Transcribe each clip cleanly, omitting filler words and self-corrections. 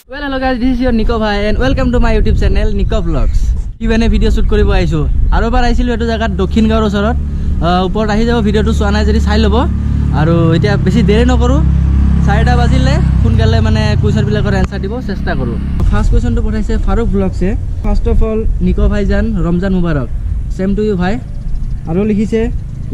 Well, hello guys, this is your Nico bhai and welcome to my YouTube channel Nico Vlogs. Even video shoot কৰিব আইছো আৰু বাৰ আইছিলো এটো জায়গাত দক্ষিণ গাঁৱৰ ওচৰত ওপৰত আহি যাব ভিডিওটো চোৱা নাই যদি চাই ল'ব আৰু এতিয়া বেছি দেৰি নকৰো 4টা বাজিলে সোনকালে মানে কুৱেশ্যন বিলাকৰ এনসাৰ দিব চেষ্টা কৰো ফাৰ্স্ট কুৱেশ্যনটো পঠাইছে ফাৰুক ব্লগছে ফাৰ্স্ট অফ অল নিকো ভাইজান ৰমজান মুবাৰক সেম টু ইউ ভাই আৰু লিখিছে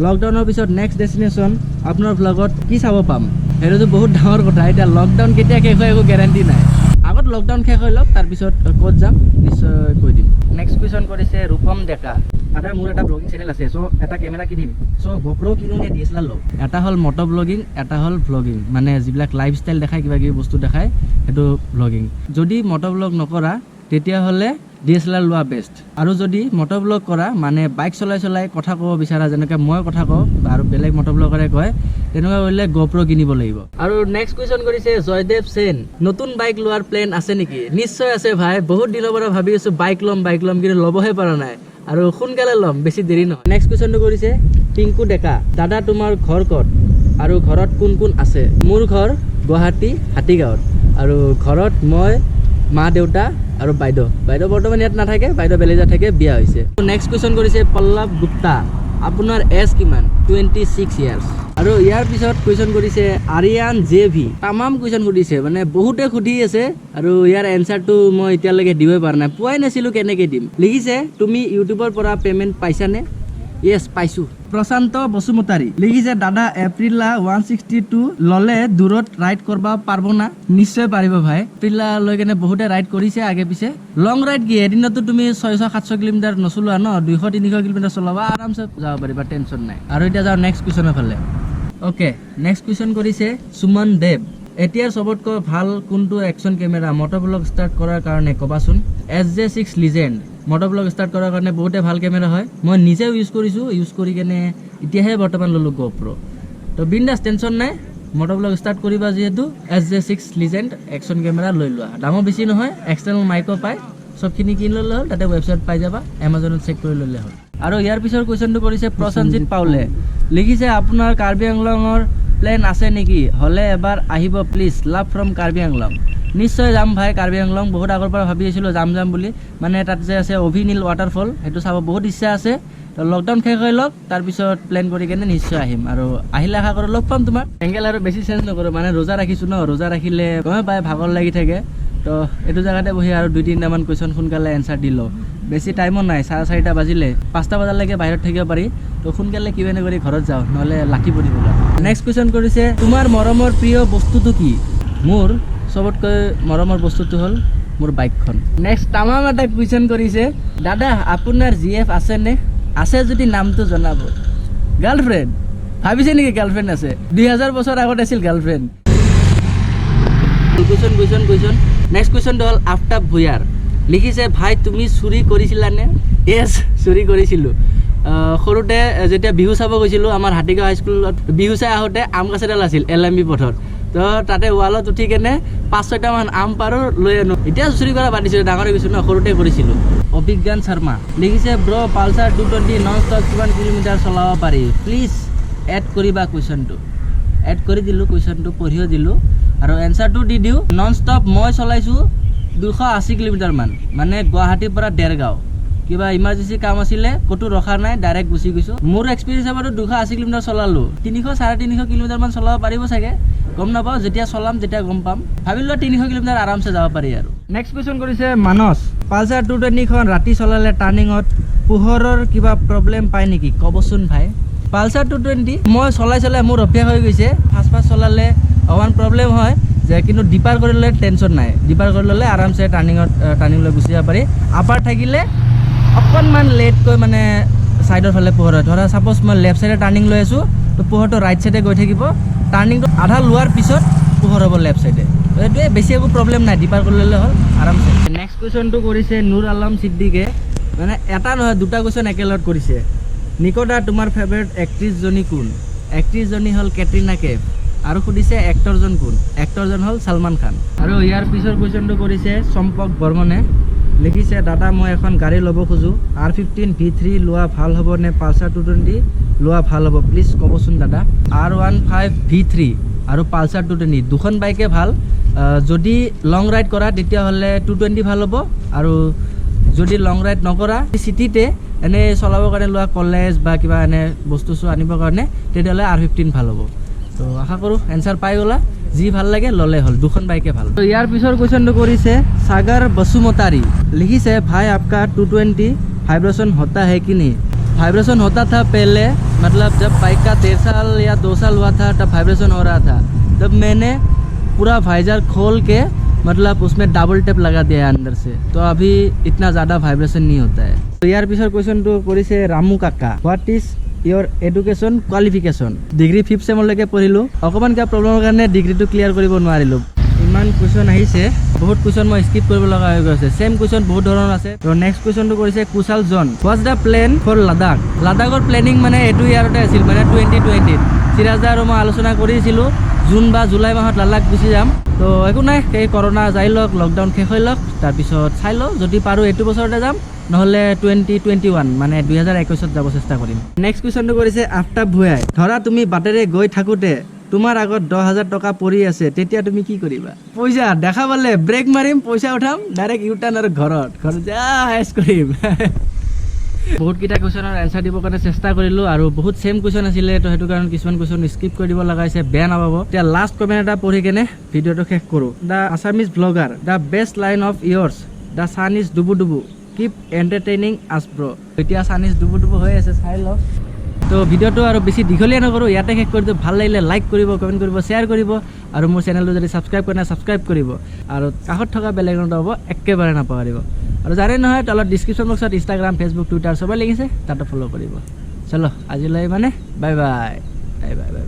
লকডাউনৰ পিছত নেক্সট ডেস্টিনেশন আপোনাৰ ব্লগত কি চাব পাম হেৰুটো বহুত ডাঙৰ কথা এটা লকডাউন কেতিয়া শেষ হয় একো গ্যাৰান্টি নাই আগত লকডাউন শেষ হৈ লওক তাৰ পিছত ক'ত যাম নিশ্চয় কৈ দিম নেক্সট কুৱেশ্যন কৰিছে ৰূপম ডেকা আটা মোৰ এটা ব্লগিং চেনেল আছে সো এটা ক্যামেৰা কিনিম সো GoPro কিনো নে DSLR লও এটা হল মটো ব্লগিং এটা হল ব্লগিং মানে যিবিলাক লাইফষ্টাইল দেখাই কিবা কিবি বস্তু দেখাই হেতু ব্লগিং যদি মটো ব্লগ নকৰা তেতিয়া হলে DSLR লোৱা বেস্ট আৰু যদি মটো ব্লগ কৰা মানে বাইক চলাই চলাই কথা ক'ব বিচাৰা যেনেকৈ মই কথা কওঁ আৰু বেলেগ মটো ব্লগাৰে কয় তেনেকুৱা হলে GoPro কিনিব লাগিব আৰু নেক্সট কুৱেশ্যন কৰিছে জয়দেৱ সেন নতুন বাইক লোৱাৰ প্ল্যান আছে নেকি নিশ্চয় আছে ভাই বহুত দিনৰ পৰা ভাবি আছো বাইক লম কিন্তু লবহে পৰা নাই আৰু সোনকালে লম বেছি দেৰি নহয় নেক্সট কুৱেশ্যনটো কৰিছে পিংকু ডেকা দাদা তোমাৰ ঘৰ ক'ত আৰু ঘৰত কোন কোন আছে মোৰ ঘৰ গুৱাহাটী হাতীগাঁৱত আৰু ঘৰত মই মা দেউতা আৰু বাইদেউ বৰ্তমান ইয়াত নাথাকে বাইদেউ বেলেজা থাকে বিয়া হৈছে নেক্সট কুৱেশ্যন কৰিছে পল্লৱ গুপ্তা আপোনাৰ এজ কিমান 26 ইয়াৰ্স আৰু ইয়াৰ পিছত কুৱেশ্যন কৰিছে আৰিয়ান জেভি তামাম কুৱেশ্যন সুধিছে মানে বহুতে সুধি আছে আৰু ইয়াৰ এনসাৰটো মই এতিয়ালৈকে দিবই পৰা নাই পোৱাই নাছিলো কেনেকৈ দিম লিখিছে তুমি ইউটিউবৰ পৰা পেমেন্ট পাইছানে ইয়েস পাইছো প্ৰশান্ত বসুমতাৰী লিখিছে দাদা এপ্ৰিলা 162 ললে দূৰত ৰাইড কৰবা পাৰবো না নিশ্চয় পাৰিব ভাই এপ্ৰিলা লৈ কেনে বহুতে ৰাইড কৰিছে আগে পিছে লং ৰাইড কি এদিনতো তুমি 600-700 কিলোমিটাৰ নচলোৱা ন 200-300 কিলোমিটাৰ চলাবা আৰামছে যাব পাৰিবা টেনচন নাই আৰু এতিয়া যাও নেক্সট কুৱেশ্যনৰ ফালে ওকে নেক্সট কুৱেশ্যন কৰিছে সুমন দেৱ এতিয়াৰ সবতকৈ ভাল কোনটো একশন কেমেৰা মটো ব্লগ ষ্টাৰ্ট কৰাৰ কাৰণে কবাচোন SJ6 লিজেন্ড মটো ব্লগ ষ্টাৰ্ট কৰাৰ কাৰণে বহুতে ভাল কেমেৰা হয় মই নিজে ইউজ কৰিছো ইউজ কৰি কেনে এতিয়াহে বৰ্তমান ললো GoPro তো বিন্দাস টেনচন নাই মটো ব্লগ ষ্টাৰ্ট কৰিবা যেহেতু SJ6 লিজেন্ড একশন কেমেৰা লৈ লোৱা দামো বেছি নহয় এক্সটাৰ্নেল মাইকো পায় সবখিনি কিনি ললে হ'ল তাতে ৱেবছাইট পাই যাবা এমাজনত চেক কৰি ললে হ'ল আৰু ইয়াৰ পিছৰ কুৱেশ্যনটো কৰিছে প্ৰসঞ্জিত পাউলে লিখিছে আপোনাৰ কাৰ্বি আংলঙৰ প্ল্যান আছে নেকি হলে এবাৰ আহিব please love from Karbi Anglong নিশ্চয় যাম ভাই কাৰ্বি আংলং বহুত আগৰ পৰা ভাবি আছিলো যাম বুলি মানে তাত যে আছে অভিনীল ৱাটাৰফল হেতু চাব বহুত ইচ্ছা আছে তো লকডাউন শেষ হৈ লওক তাৰ পিছত প্ল্যান কৰি কেনে নিশ্চয় আহিম আৰু আহিলে আশা কৰো লগ পাম তোমাক এংগেল আৰু বেছি চেঞ্জ নকৰো মানে ৰোজা ৰাখিছো ন ৰোজা ৰাখিলে গমে পাই ভাগৰ লাগি থাকে তো এটো জায়গাতে বহি আৰু 2-3টা মান কুৱেশ্যন সোনকালে এনসাৰ দিলো বেছি টাইমো নাই 4:30 বাজিলে 5টা বজালৈকে বাহিৰত থাকিব পাৰি তো সোনকালে কিবেনে কৰি ঘৰত যাও নহলে লাকি পৰিব নেক্সট কুৱেশ্যন কৰিছে তোমাৰ মৰমৰ প্ৰিয় বস্তুটো কি মোৰ সবতকৈ মৰমৰ বস্তুটো হল মোৰ বাইকখন নেক্সট তামাম এটা কুৱেশ্যন কৰিছে দাদা আপোনাৰ জিএফ আছে নে আছে যদি নামটো জনাব গাৰ্লফ্ৰেণ্ড ভাবিছে নেকি গাৰ্লফ্ৰেণ্ড আছে 2000 বছৰ আগত আছিল গাৰ্লফ্ৰেণ্ড কুৱেশ্যন নেক্সট কুৱেশ্যনটো হল আফতাব ভুয়াৰ লিখিছে ভাই তুমি চুৰি কৰিছিলানে ইয়েস চুৰি কৰিছিলো সৰুতে যেতিয়া বিহু চাব গৈছিলো আমাৰ হাতীগাঁও হাইস্কুলত বিহু চাই আহোঁতে আম গছ এডাল আছিল LMB পথত তো তাতে ৱালত উঠি কেনে 5-6টা মান আম পাৰো লৈ আনো এতিয়া চুৰি কৰা বাদিছিলো ডাঙৰ হৈ গৈছো ন সৰুতে কৰিছিলো অভিজ্ঞান শৰ্মা লিখিছে ব্ৰ পালসাৰ 220 নন ষ্টপ কিমান কিলোমিটাৰ চলাব পাৰি প্লিজ এড কৰিবা কুৱেশ্যনটো এড কৰি দিলো কুৱেশ্যনটো পঢ়িও দিলো আৰু এনসাৰটো দি দিও নন ষ্টপ মই চলাইছো 280 কিলোমিটাৰ মান মানে গুৱাহাটীৰ পৰা দেৰগাঁও কিবা ইমাৰ্জেন্সি কাম আছিলে কতো ৰখা নাই ডাইৰেক্ট গুচি গৈছো মোৰ এক্সপেৰিয়েন্স হ'ব 280 কিলোমিটাৰ চলালো 300-350 কিলোমিটাৰ মান চলাব পাৰিব চাগে গম নাপাও যেতিয়া চলাম যেতিয়া গম পাম ভাবিলো 300 কিলোমিটাৰ আৰামছে যাব পাৰি আৰু নেক্সট কুৱেশ্যন কৰিছে মানস পালসাৰ 220 খন ৰাতি চলালে টাৰ্নিংত পোহৰৰ কিবা প্ৰবলেম পায় নেকি কবচোন ভাই পালসাৰ 220 মই চলাই মোৰ অভ্যাস হৈ গৈছে ফাষ্ট চলালে অকমান প্ৰবলেম হয় যে কিন্তু ডিপাৰ কৰিলে টেনচন নাই ডিপাৰ কৰি ললে আৰামছে টাৰ্নিং লৈ গুচি যাব পাৰি আপাৰ থাকিলে অকণমান লেটকৈ মানে সাইডৰ ফালে পোহৰ হয় ধৰা সাপোজ মই লেফট সাইডে টাৰ্নিং লৈ আছো তো পোহৰটো ৰাইট সাইডে গৈ থাকিব টাৰ্নিংটো আধা লোৱাৰ পিছত পোহৰ হ'ব লেফট সাইডে এইটোৱে বেছি একো প্ৰবলেম নাই ডিপাৰ কৰি ললে হ'ল আৰামছে নেক্সট কুৱেশ্যনটো কৰিছে নুৰ আলম সিদ্দিকে মানে এটা নহয় দুটা কুৱেশ্যন একেলগত কৰিছে নিকোদা তোমাৰ ফেভাৰিট এক্ট্ৰেছ জনী কোন এক্ট্ৰেছ জনী হ'ল কেটৰিনা কেফ আৰু সুধিছে এক্টৰজন কোন এক্টৰজন হ'ল সলমান খান আৰু ইয়াৰ পিছৰ কুৱেশ্যনটো কৰিছে চম্পক বৰ্মনে লিখিছে দাদা মই এখন গাড়ী ল'ব খোজো R15 V3 লোৱা ভাল হ'ব নে পালসাৰ 220 লোৱা ভাল হ'ব প্লিজ ক'বচোন দাদা R15 V3 আৰু পালচাৰ 220 দুখন বাইকে ভাল যদি লং ৰাইড কৰা তেতিয়াহ'লে 220 ভাল হ'ব আৰু যদি লং ৰাইড নকৰা চিটিতে এনে চলাবৰ কাৰণে লোৱা কলেজ বা কিবা এনে বস্তু আনিবৰ কাৰণে তেতিয়াহ'লে R15 ভাল হ'ব তো আশা কৰোঁ এনচাৰ পাই গ'লা যি ভাল লাগে ল'লে হ'ল দুখন বাইকে ভাল তো ইয়াৰ পিছৰ কুৱেশ্যনটো কৰিছে সাগৰ বসুমতাৰী লিখিছে ভাই आपका 220 वाइब्रेशन होता है कि नहीं वाइब्रेशन होता था पहले मतलब जब बाइक का 1.5 साल या 2 साल हुआ था तब वाइब्रेशन हो रहा था तब मैंने पूरा वाइजर खोल के मतलब उसमें डबल टेप लगा दिया है अंदर से तो अभी इतना ज़्यादा वाइब्रेशन नहीं होता है तो यार पिछर क्वेश्चन तो কৰিছে रामू काका what is your education qualification degree 5th सेमলৈকে পঢ়িলোঁ অকণমান কিবা প্ৰব্লেমৰ কাৰণে ডিগ্ৰীটো ক্লিয়াৰ কৰিব নোৱাৰিলোঁ ইমান কুৱেশ্যন আহিছে বহুত কুৱেশ্যন মই স্কিপ কৰিব লগা হৈ গৈছে সেম কুৱেশ্যন বহুত ধৰণৰ আছে তো নেক্সট কুৱেশ্যনটো কৰিছে কুশল জন what's the plan for Ladakh লাডাখৰ প্লেনিং মানে এইটো ইয়াৰতে আছিল মানে 2020 সিৰাজদা আৰু মই আলোচনা কৰিছিলোঁ জুন বা জুলাই মাহত লাডাখ গুচি যাম তো একো নাই এই কৰোণা যাই লওক লকডাউন শেষ হৈ লওক তাৰপিছত চাই লওঁ যদি পাৰোঁ এইটো বছৰতে যাম নহ'লে 2021 মানে 2021ত যাব চেষ্টা কৰিম নেক্সট কুৱেশ্যনটো কৰিছে আফতাব ভূঞাই ধৰা তুমি বাটেৰে গৈ থাকোঁতে তোমাৰ আগত 10,000 টকা পৰি আছে তেতিয়া তুমি কি কৰিবা পইচা দেখা পালে ব্ৰেক মাৰিম পইচা উঠাম ডাইৰেক্ট ইউটাৰ্ণ আৰু ঘৰত যা এছ কৰিম বহুত কেইটা কুৱেশ্যনৰ এনচাৰ দিবৰ কাৰণে চেষ্টা কৰিলোঁ আৰু বহুত ছেম কুৱেশ্যন আছিলে তো সেইটো কাৰণে কিছুমান কুৱেশ্যন স্কিপ কৰি দিব লগা হৈছে বেয়া নাপাব এতিয়া লাষ্ট কমেণ্ট এটা পঢ়ি কেনে ভিডিঅ'টো শেষ কৰোঁ the Assamese blogger the best line of yours the sun is ডুবু ডুবু কিপ এণ্টাৰটেইনিং আছ ব্ৰ এতিয়া ছান ইজ ডুবু ডুবু হৈ আছে চাই লওক তো ভিডিঅ'টো আৰু বেছি দীঘলীয়া নকৰোঁ ইয়াতে শেষ কৰি দিওঁ ভাল লাগিলে লাইক কৰিব কমেণ্ট কৰিব শ্বেয়াৰ কৰিব আৰু মোৰ চেনেলটো যদি ছাবস্ক্ৰাইব কৰা নাই ছাবস্ক্ৰাইব কৰিব আৰু কাষত থকা বেল আইকনটো হ'ব একেবাৰে নাপাহৰিব আৰু জানে নহয় তলত ডিছক্ৰিপশ্যন বক্সত ইনষ্টাগ্ৰাম ফেচবুক টুইটাৰ চবেই লিখিছে তাতে ফ'ল' কৰিব চলো আজিলৈ মানে বাই বাই বাই বাই